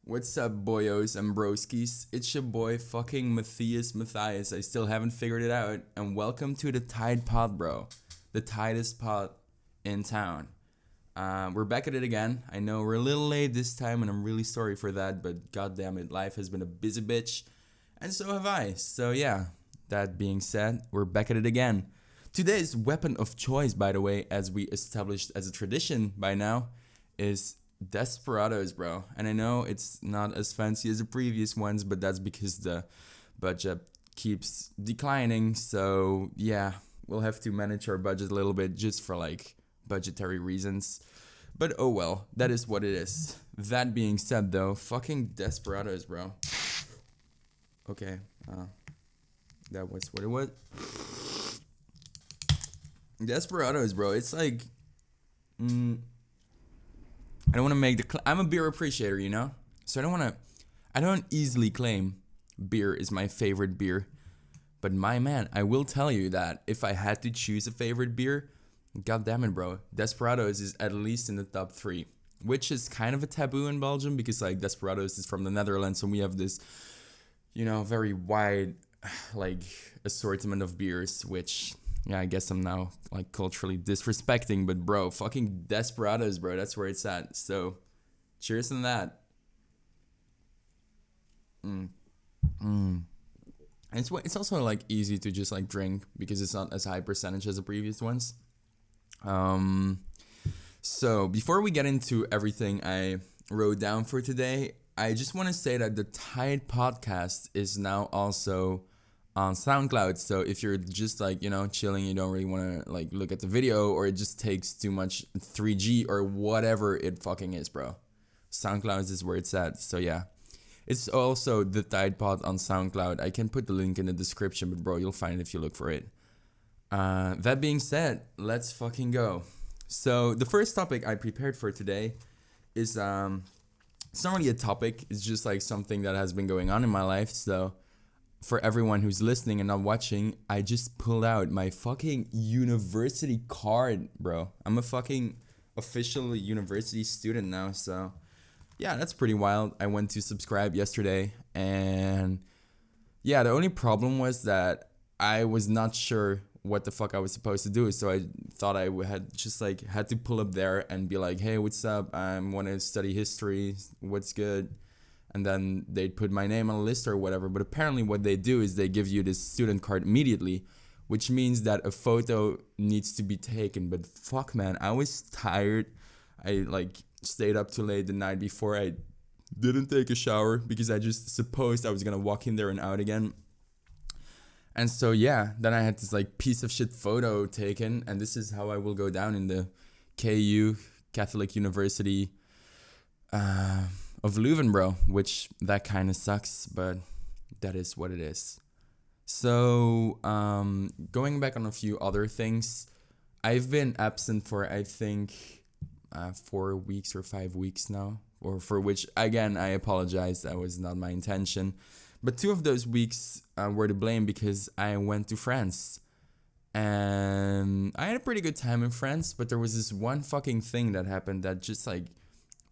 What's up, boyos and broskies? It's your boy, fucking Matthias. I still haven't figured it out. And welcome to the Tide Pod, bro. The tightest pod in town. We're back at it again. I know we're a little late this time, and I'm really sorry for that. But goddamn it, life has been a busy bitch, and so have I. So yeah, that being said, we're back at it again. Today's weapon of choice, by the way, as we established as a tradition by now, is Desperados, bro. And I know it's not as fancy as the previous ones, but that's because the budget keeps declining. So yeah, we'll have to manage our budget a little bit just for like budgetary reasons. But oh well, that is what it is. That being said though, fucking Desperados, bro. Okay, that was what it was. Desperados, bro. It's like, I don't want to make I'm a beer appreciator, you know? So I don't easily claim beer is my favorite beer. But my man, I will tell you that if I had to choose a favorite beer, god damn it, bro, Desperados is at least in the top 3. Which is kind of a taboo in Belgium because like Desperados is from the Netherlands and we have this, very wide like assortment of beers, which yeah, I guess I'm now like culturally disrespecting, but bro, fucking Desperados, bro, that's where it's at. So, cheers on that. And it's also like easy to just like drink because it's not as high percentage as the previous ones. So before we get into everything I wrote down for today, I just want to say that the Tide podcast is now also on SoundCloud. So if you're just like, chilling, you don't really want to like look at the video, or it just takes too much 3G or whatever it fucking is, bro, SoundCloud is where it's at. So yeah, it's also the Tide Pod on SoundCloud. I can put the link in the description, but bro, you'll find it if you look for it. That being said, let's fucking go. So the first topic I prepared for today is it's not really a topic, it's just like something that has been going on in my life. So for everyone who's listening and not watching, I just pulled out my fucking university card, bro. I'm a fucking official university student now, so yeah, that's pretty wild. I went to subscribe yesterday, and yeah, the only problem was that I was not sure what the fuck I was supposed to do, so I thought I had to pull up there and be like, hey, what's up? I want to study history. What's good? And then they'd put my name on a list or whatever. But apparently what they do is they give you this student card immediately, which means that a photo needs to be taken. But fuck, man, I was tired. I like stayed up too late the night before. I didn't take a shower because I just supposed I was going to walk in there and out again. And so, yeah, then I had this like piece of shit photo taken. And this is how I will go down in the KU, Catholic University, of Leuven, bro, which that kind of sucks, but that is what it is. So, going back on a few other things, I've been absent for, I think, 4 weeks or 5 weeks now, or for which, again, I apologize. That was not my intention. But 2 of those weeks were to blame because I went to France. And I had a pretty good time in France, but there was this one fucking thing that happened that just like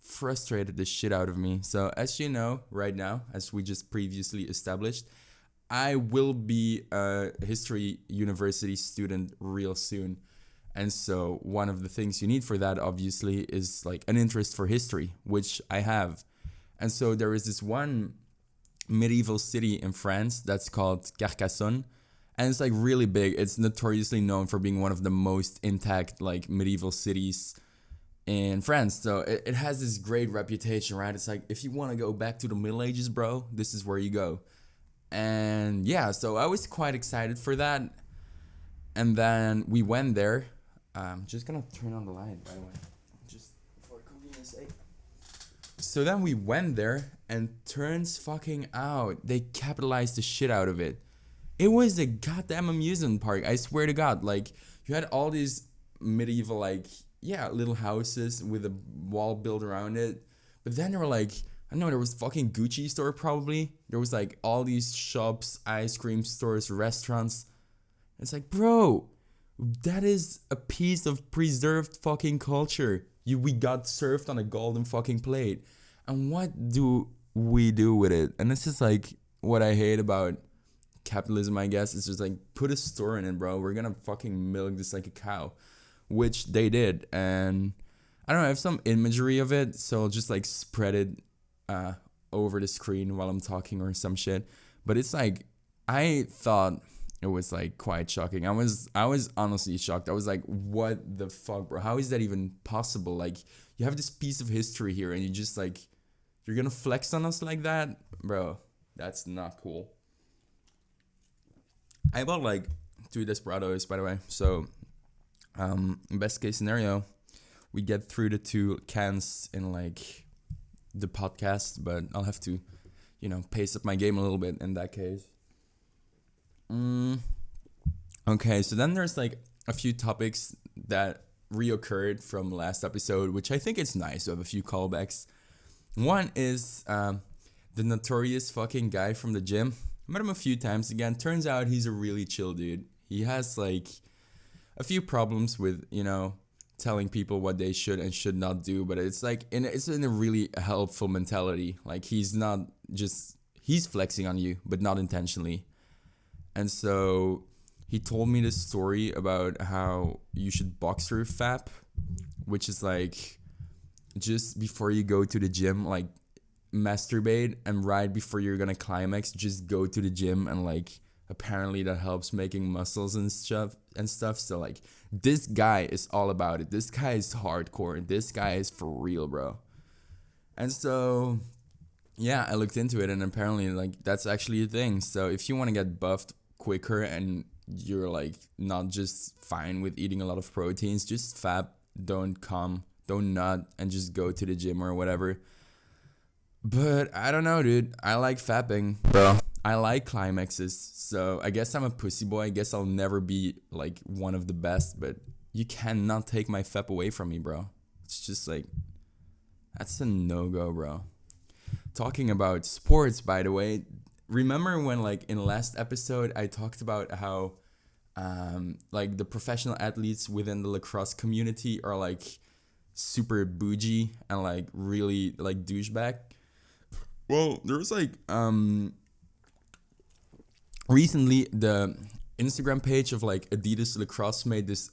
frustrated the shit out of me. So as you know, right now, as we just previously established, I will be a history university student real soon. And so one of the things you need for that, obviously, is like an interest for history, which I have. And so there is this one medieval city in France that's called Carcassonne. And it's like really big. It's notoriously known for being one of the most intact like medieval cities in France. So it has this great reputation, right? It's like, if you want to go back to the Middle Ages, bro, this is where you go. And yeah, so I was quite excited for that. And then we went there. I'm just gonna turn on the light, by the way, just for convenience sake. So then we went there, and turns fucking out, they capitalized the shit out of it. It was a goddamn amusement park, I swear to God. Like, you had all these medieval, like, yeah, little houses with a wall built around it. But then there were like, I don't know, there was fucking Gucci store probably. There was like all these shops, ice cream stores, restaurants. It's like, bro, that is a piece of preserved fucking culture. We got served on a golden fucking plate. And what do we do with it. And it's just like what I hate about capitalism, I guess. It's just like, put a store in it, bro. We're gonna fucking milk this like a cow, which they did. And I don't know, I have some imagery of it, so I'll just like spread it uh, over the screen while I'm talking or some shit. But it's like, I thought it was like quite shocking. I was honestly shocked. I was like, what the fuck, bro? How is that even possible? Like, you have this piece of history here and you just like, you're gonna flex on us like that? Bro, that's not cool. I bought like 2 Desperados, by the way. So, best case scenario, we get through the 2 cans in like the podcast, but I'll have to, pace up my game a little bit in that case. Okay, so then there's like a few topics that reoccurred from last episode, which I think it's nice to have a few callbacks. One is the notorious fucking guy from the gym. Met him a few times again. Turns out he's a really chill dude. He has like a few problems with, telling people what they should and should not do, but it's like it's in a really helpful mentality. Like he's flexing on you, but not intentionally. And so he told me this story about how you should box through FAP, which is like just before you go to the gym, like masturbate, and right before you're gonna climax, just go to the gym, and like apparently that helps making muscles and stuff. So like this guy is all about it. This guy is hardcore. This guy is for real, bro. And so yeah, I looked into it, and apparently like that's actually a thing. So if you want to get buffed quicker and you're like not just fine with eating a lot of proteins, just FAP, don't nut, and just go to the gym or whatever. But I don't know, dude. I like fapping, bro. I like climaxes. So I guess I'm a pussy boy. I guess I'll never be like one of the best, but you cannot take my fap away from me, bro. It's just like, that's a no-go, bro. Talking about sports, by the way, remember when like in the last episode I talked about how like the professional athletes within the lacrosse community are like super bougie and like really like douchebag? Well, there was like recently the Instagram page of like Adidas Lacrosse made this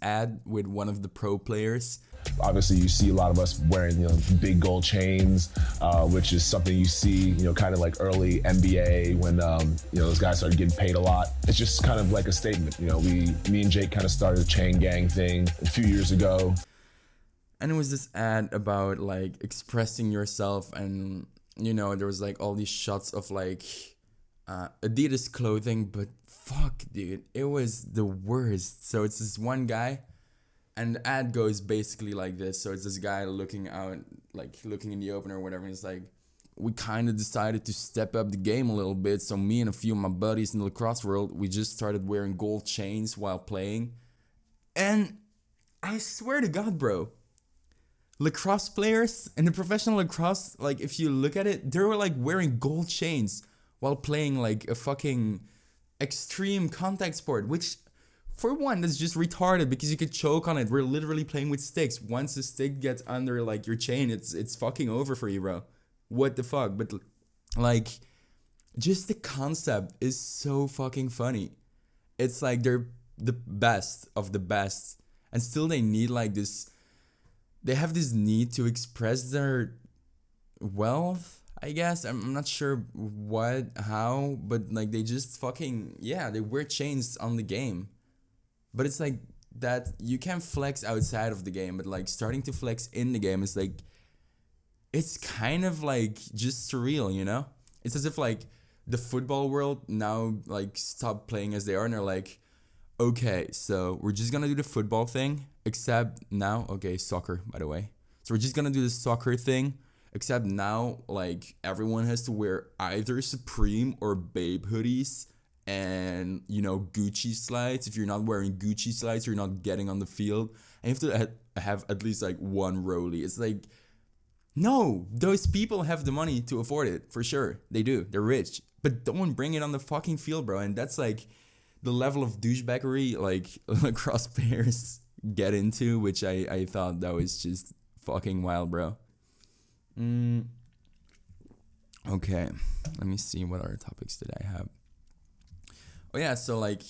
ad with one of the pro players. Obviously, you see a lot of us wearing, big gold chains, which is something you see, kind of like early NBA when, those guys started getting paid a lot. It's just kind of like a statement. Me and Jake kind of started a chain gang thing a few years ago. And it was this ad about like expressing yourself, and there was like all these shots of like Adidas clothing, but fuck, dude, it was the worst. So it's this one guy, and the ad goes basically like this. So it's this guy looking out, like looking in the open or whatever, and it's like, we kind of decided to step up the game a little bit. So me and a few of my buddies in the lacrosse world, we just started wearing gold chains while playing. And I swear to God, bro, lacrosse players in the professional lacrosse, like if you look at it, they were like wearing gold chains while playing like a fucking extreme contact sport, which for one, that's just retarded because you could choke on it. We're literally playing with sticks. Once the stick gets under like your chain, it's fucking over for you, bro. What the fuck? But like, just the concept is so fucking funny. It's like they're the best of the best, and still they need like this. They have this need to express their wealth, I guess. I'm not sure how, but like they just fucking, yeah, they wear chains on the game. But it's like that you can flex outside of the game, but like starting to flex in the game is like, it's kind of like just surreal, It's as if like the football world now like stopped playing as they are, and they're like, okay, so we're just gonna do the football thing, except now, okay, soccer, by the way. So we're just gonna do the soccer thing, except now, like, everyone has to wear either Supreme or Babe hoodies and, Gucci slides. If you're not wearing Gucci slides, you're not getting on the field. And you have to have at least, like, one rollie. It's like, no, those people have the money to afford it, for sure. They do. They're rich. But don't bring it on the fucking field, bro. And that's, like, the level of douchebaggery like lacrosse players get into, which I thought that was just fucking wild, bro. Okay, let me see what other topics did I have. Oh yeah, so like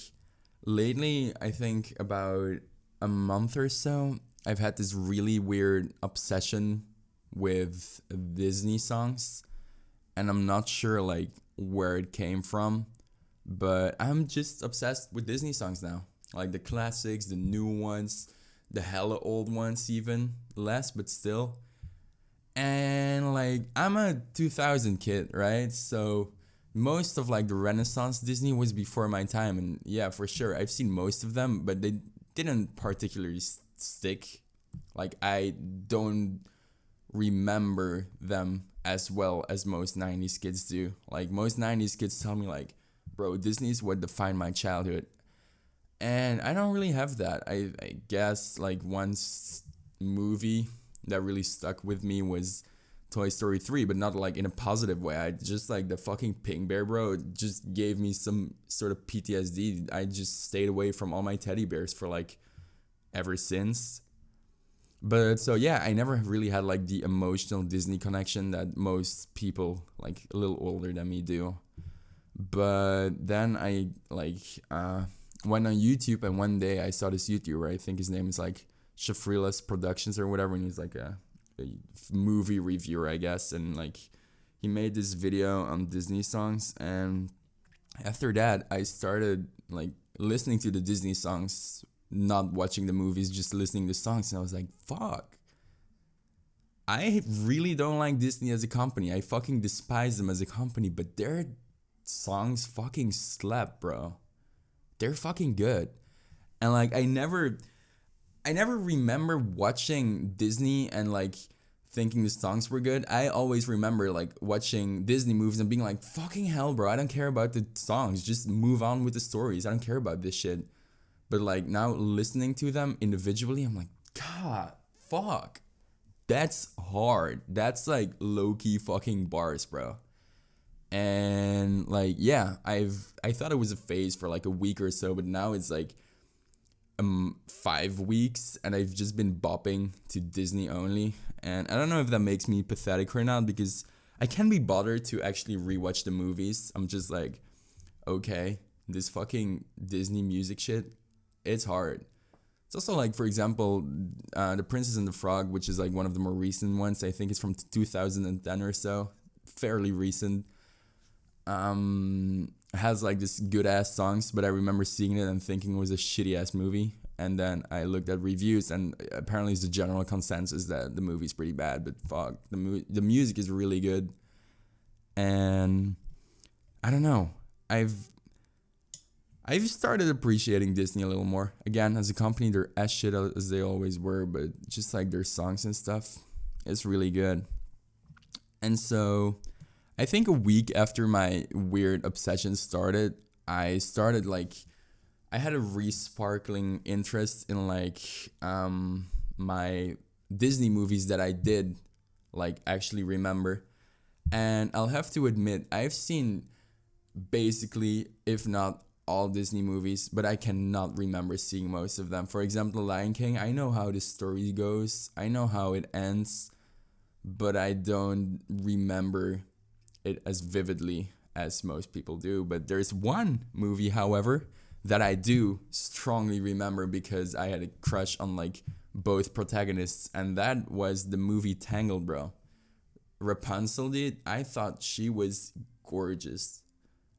lately, I think about a month or so, I've had this really weird obsession with Disney songs, and I'm not sure like where it came from, but I'm just obsessed with Disney songs now. Like the classics, the new ones, the hella old ones even less, but still. And like I'm a 2000 kid, right? So most of like the Renaissance Disney was before my time, and yeah, for sure, I've seen most of them, but they didn't particularly stick. Like I don't remember them as well as most 90s kids do. Like most 90s kids tell me like, bro, Disney's what defined my childhood. And I don't really have that. I guess like one movie that really stuck with me was Toy Story 3, but not like in a positive way. I just like the fucking Pink Bear, bro. It just gave me some sort of PTSD. I just stayed away from all my teddy bears for like ever since. But so yeah, I never really had like the emotional Disney connection that most people like a little older than me do. But then I like went on YouTube, and one day I saw this YouTuber. I think his name is like Shafrilas Productions or whatever, and he's like a movie reviewer, I guess. And like he made this video on Disney songs, and after that I started like listening to the Disney songs, not watching the movies, just listening to songs, and I was like, fuck. I really don't like Disney as a company. I fucking despise them as a company, but their songs fucking slap, bro. They're fucking good. And like I never remember watching Disney and like thinking the songs were good. I always remember like watching Disney movies and being like, fucking hell, bro, I don't care about the songs. Just move on with the stories. I don't care about this shit. But like now listening to them individually, I'm like, God, fuck. That's hard. That's like low-key fucking bars, bro. And like, yeah, I thought it was a phase for like a week or so, but now it's like 5 weeks, and I've just been bopping to Disney only. And I don't know if that makes me pathetic or not, because I can't be bothered to actually rewatch the movies. I'm just like, okay, this fucking Disney music shit, it's hard. It's also like, for example, The Princess and the Frog, which is like one of the more recent ones. I think it's from 2010 or so, fairly recent. Has like this good ass songs, but I remember seeing it and thinking it was a shitty ass movie. And then I looked at reviews, and apparently it's the general consensus that the movie's pretty bad. But fuck, the music is really good. And I don't know, I've started appreciating Disney a little more. Again, as a company, they're as shit as they always were, but just like their songs and stuff, it's really good. And so I think a week after my weird obsession started, I had a re-sparkling interest in like my Disney movies that I did like actually remember. And I'll have to admit, I've seen basically, if not all Disney movies, but I cannot remember seeing most of them. For example, Lion King, I know how the story goes, I know how it ends, but I don't remember it as vividly as most people do. But there's one movie, however, that I do strongly remember because I had a crush on like both protagonists, and that was the movie Tangled, bro. Rapunzel, dude, I thought she was gorgeous.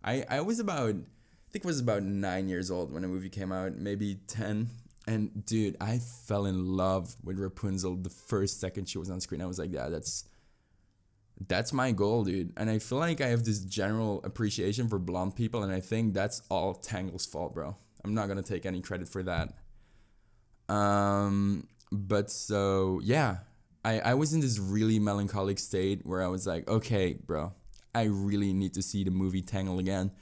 I was about, I think it was about 9 years old when the movie came out, maybe 10. And dude, I fell in love with Rapunzel the first second she was on screen. I was like, yeah, that's my goal, dude. And I feel like I have this general appreciation for blonde people, and I think that's all Tangled's fault, bro. I'm not gonna take any credit for that. But so yeah, I was in this really melancholic state where I was like, okay, bro, I really need to see the movie Tangled again.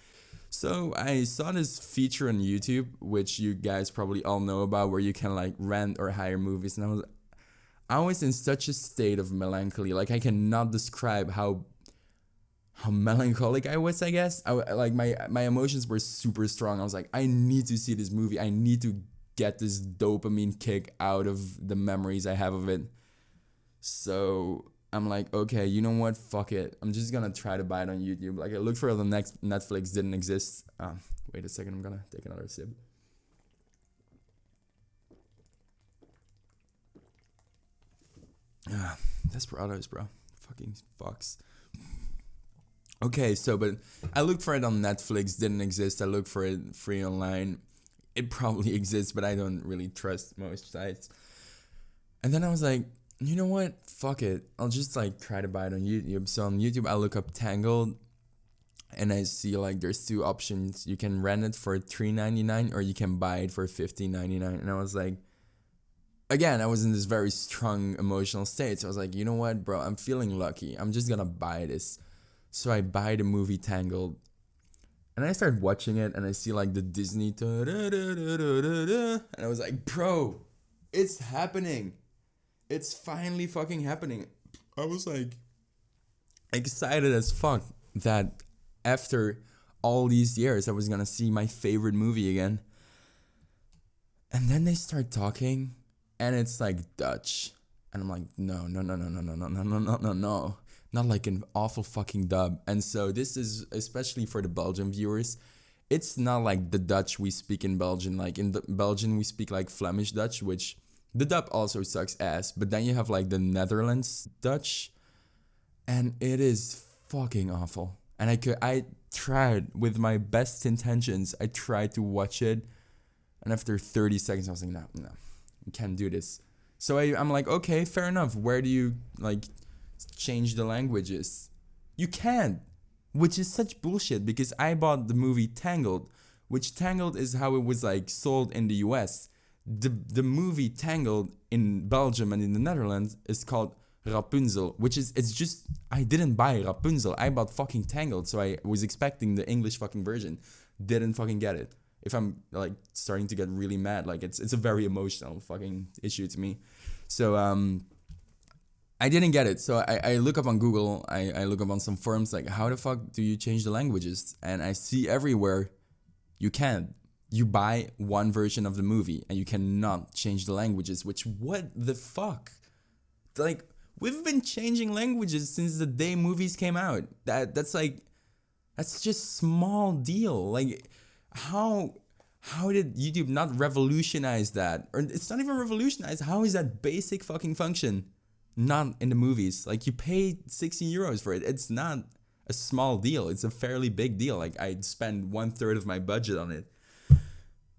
So I saw this feature on YouTube, which you guys probably all know about, where you can like rent or hire movies, and I was in such a state of melancholy. Like I cannot describe how melancholic I was. I guess like my emotions were super strong. I was like, I need to see this movie. I need to get this dopamine kick out of the memories I have of it. So I'm like, okay, you know what? Fuck it. I'm just gonna try to buy it on YouTube. Like, I looked for it on the next Netflix, didn't exist. Wait a second, I'm gonna take another sip. Desperados, bro. Fucking fucks. Okay, so but I looked for it on Netflix, didn't exist. I looked for it free online. It probably exists, but I don't really trust most sites. And then I was like, you know what? Fuck it. I'll just like try to buy it on YouTube. So on YouTube, I look up Tangled, and I see like there's two options. You can rent it for $3.99 or you can buy it for $15.99. And I was like, again, I was in this very strong emotional state. So I was like, you know what, bro? I'm feeling lucky. I'm just gonna buy this. So I buy the movie Tangled, and I start watching it, and I see like the Disney, and I was like, bro, it's happening. It's finally fucking happening. I was like excited as fuck that after all these years I was gonna see my favorite movie again. And then they start talking, and it's like Dutch. And I'm like, no, no, no, no, no, no, no, no, no, no, no, no. Not like an awful fucking dub. And so this is especially for the Belgian viewers. It's not like the Dutch we speak in Belgium. Like in Belgium we speak like Flemish Dutch, which the dub also sucks ass. But then you have like the Netherlands Dutch, and it is fucking awful. And I tried with my best intentions. I tried to watch it, and after 30 seconds I was like, no, no, we can't do this. So I'm like, okay, fair enough. Where do you like change the languages? You can't, which is such bullshit, because I bought the movie Tangled, which Tangled is how it was like sold in the US. The movie Tangled in Belgium and in the Netherlands is called Rapunzel, which is, it's just, I didn't buy Rapunzel, I bought fucking Tangled. So I was expecting the English fucking version, didn't fucking get it. If I'm like starting to get really mad, like it's a very emotional fucking issue to me. So I didn't get it. So I look up on Google, I look up on some forums, like, how the fuck do you change the languages? And I see everywhere you can't. You buy one version of the movie and you cannot change the languages, which, what the fuck? Like, we've been changing languages since the day movies came out. That's just small deal. Like, how did YouTube not revolutionize that? Or it's not even revolutionize. How is that basic fucking function not in the movies? Like, you pay 60 euros for it. It's not a small deal. It's a fairly big deal. Like, I'd spend 1/3 of my budget on it.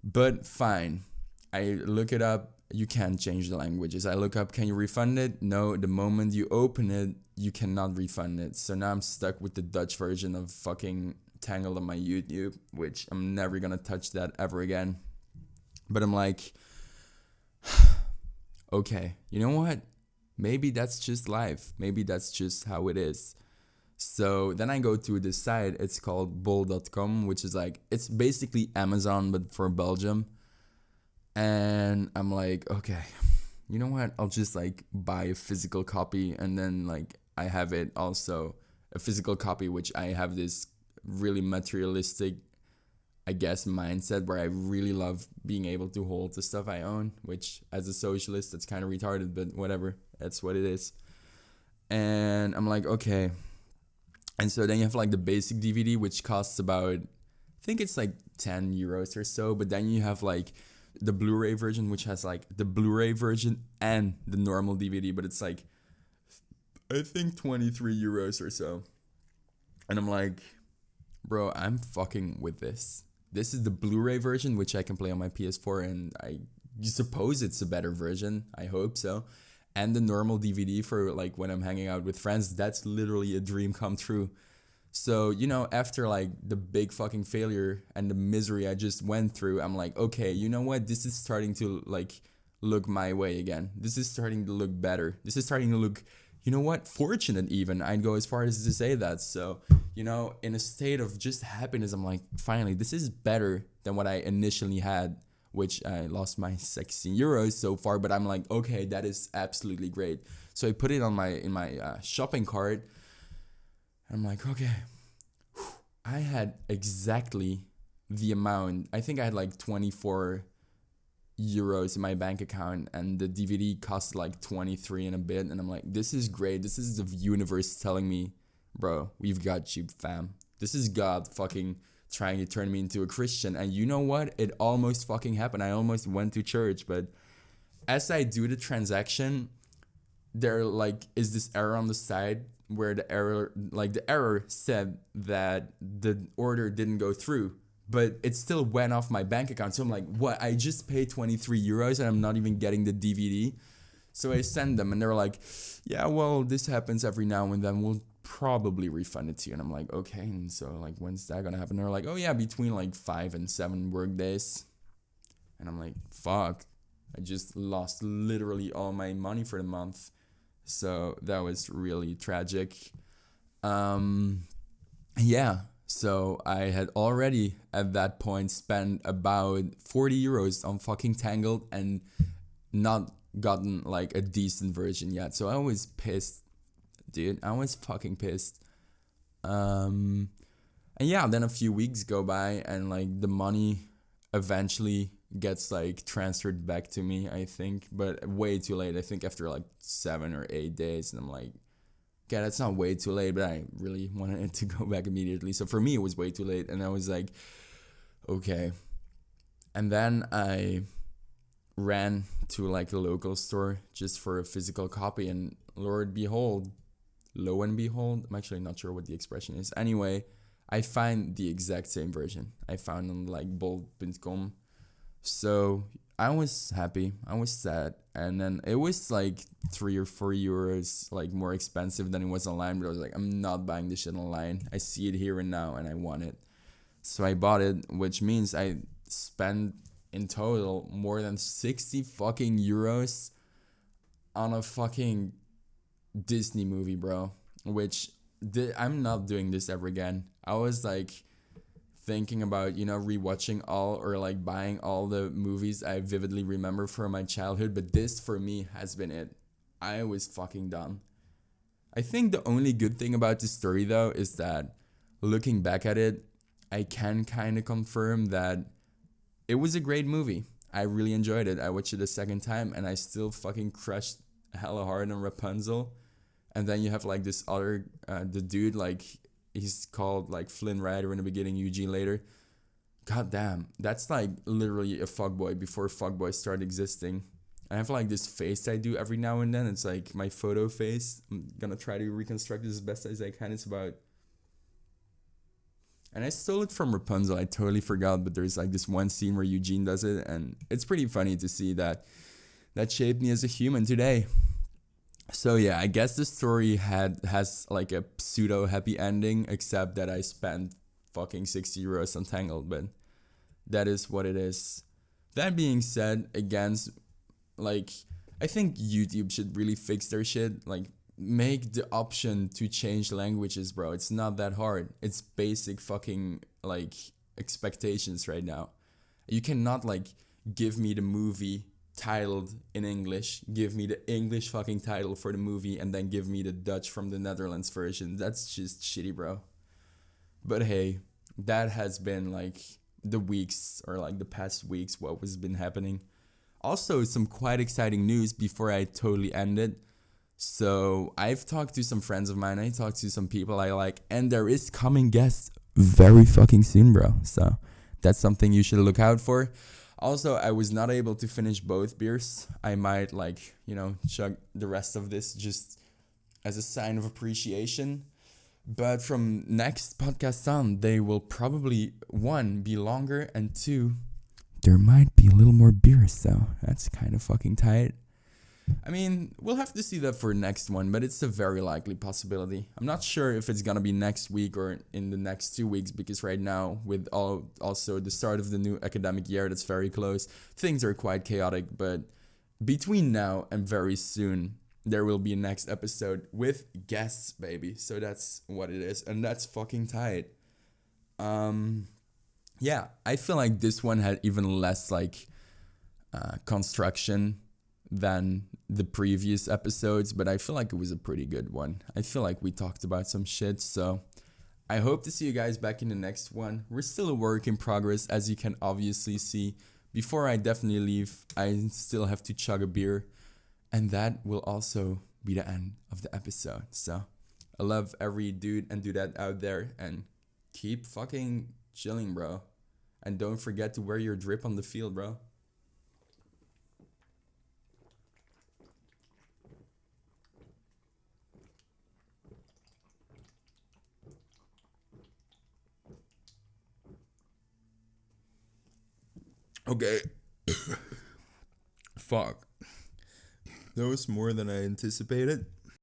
But fine. I look it up. You can't change the languages. I look up, can you refund it? No, the moment you open it, you cannot refund it. So now I'm stuck with the Dutch version of fucking Tangled on my YouTube, which I'm never gonna touch that ever again. But I'm like, okay, you know what? Maybe that's just life. Maybe that's just how it is. So then I go to this site. It's called bol.com, which is like, it's basically Amazon, but for Belgium. And I'm like, okay, you know what? I'll just like buy a physical copy. And then like I have it also, a physical copy, which I have this really materialistic, I guess, mindset where I really love being able to hold the stuff I own, which as a socialist, that's kind of retarded, but whatever. That's what it is. And I'm like, okay. And so then you have like the basic DVD, which costs about, I think it's like 10 euros or so. But then you have like the Blu-ray version, which has like the Blu-ray version and the normal DVD. But it's like, I think 23 euros or so. And I'm like, bro, I'm fucking with this. This is the Blu-ray version, which I can play on my PS4. And I suppose it's a better version. I hope so. And the normal DVD for like when I'm hanging out with friends, that's literally a dream come true. So, you know, after like the big fucking failure and the misery I just went through, I'm like, okay, you know what? This is starting to like look my way again. This is starting to look better. This is starting to look, you know what? Fortunate even. I'd go as far as to say that. So, you know, in a state of just happiness, I'm like, finally, this is better than what I initially had, which I lost my 16 euros so far, but I'm like, okay, that is absolutely great. So I put it on in my shopping cart. I'm like, okay, I had exactly the amount. I think I had like 24 euros in my bank account, and the DVD cost like 23 and a bit, and I'm like, this is great. This is the universe telling me, bro, we've got you, fam. This is God fucking trying to turn me into a Christian. And you know what? It almost fucking happened. I almost went to church, but as I do the transaction, there like is this error on the side where the error said that the order didn't go through, but it still went off my bank account. So I'm like, what? I just paid 23 euros and I'm not even getting the DVD. So I send them and they're like, yeah, well, this happens every now and then. We'll probably refund it to you. And I'm like, okay. And so like, when's that gonna happen? They're like, oh yeah, between like 5 and 7 work days. And I'm like, fuck. I just lost literally all my money for the month. So that was really tragic. Yeah. So I had already at that point spent about 40 euros on fucking Tangled and not gotten like a decent version yet. So I was pissed, dude. I was fucking pissed. And yeah, then a few weeks go by and like the money eventually gets like transferred back to me, I think, but way too late. I think after like 7 or 8 days, and I'm like, yeah, that's not way too late, but I really wanted it to go back immediately. So for me, it was way too late, and I was like, okay. And then I ran to like a local store just for a physical copy, and lo and behold, I'm actually not sure what the expression is. Anyway, I find the exact same version. I found on like bold.com. So I was happy. I was sad. And then it was like 3 or 4 euros like more expensive than it was online. But I was like, I'm not buying this shit online. I see it here and now and I want it. So I bought it, which means I spent in total more than 60 fucking euros on a fucking Disney movie, bro. Which I'm not doing this ever again. I was like thinking about, rewatching all or like buying all the movies I vividly remember from my childhood, but this for me has been it. I was fucking done. I think the only good thing about this story though is that looking back at it, I can kind of confirm that it was a great movie. I really enjoyed it. I watched it a second time and I still fucking crushed hella hard on Rapunzel. And then you have like this other, the dude, like he's called like Flynn Rider in the beginning, Eugene later. God damn, that's like literally a fuckboy before fuckboys started existing. I have like this face I do every now and then. It's like my photo face. I'm gonna try to reconstruct this as best as I can. It's about... And I stole it from Rapunzel. I totally forgot, but there's like this one scene where Eugene does it. And it's pretty funny to see that shaped me as a human today. So yeah, I guess the story has like a pseudo happy ending, except that I spent fucking 60 euros on Tangled, but that is what it is. That being said, against like, I think YouTube should really fix their shit. Like, make the option to change languages, bro. It's not that hard. It's basic fucking like expectations right now. You cannot like give me the movie titled in English, give me the English fucking title for the movie, and then give me the Dutch from the Netherlands version. That's just shitty, bro. But hey, that has been like the weeks or like the past weeks, what has been happening. Also, some quite exciting news before I totally end it. So I've talked to some friends of mine, I talked to some people I like, and there is coming guests very fucking soon, bro. So that's something you should look out for. Also, I was not able to finish both beers. I might chug the rest of this just as a sign of appreciation. But from next podcast on, they will probably, 1, be longer, and 2, there might be a little more beers, so that's kind of fucking tight. I mean, we'll have to see that for next one, but it's a very likely possibility. I'm not sure if it's gonna be next week or in the next 2 weeks, because right now, with also the start of the new academic year that's very close, things are quite chaotic. But between now and very soon, there will be a next episode with guests, baby. So that's what it is, and that's fucking tight. Yeah, I feel like this one had even less like construction than the previous episodes, but I feel like it was a pretty good one. I feel like we talked about some shit, so I hope to see you guys back in the next one. We're still a work in progress, as you can obviously see, before I definitely leave, I still have to chug a beer, and that will also be the end of the episode. So I love every dude and dudette out there, and keep fucking chilling, bro. And don't forget to wear your drip on the field, bro. Okay. Fuck. That was more than I anticipated.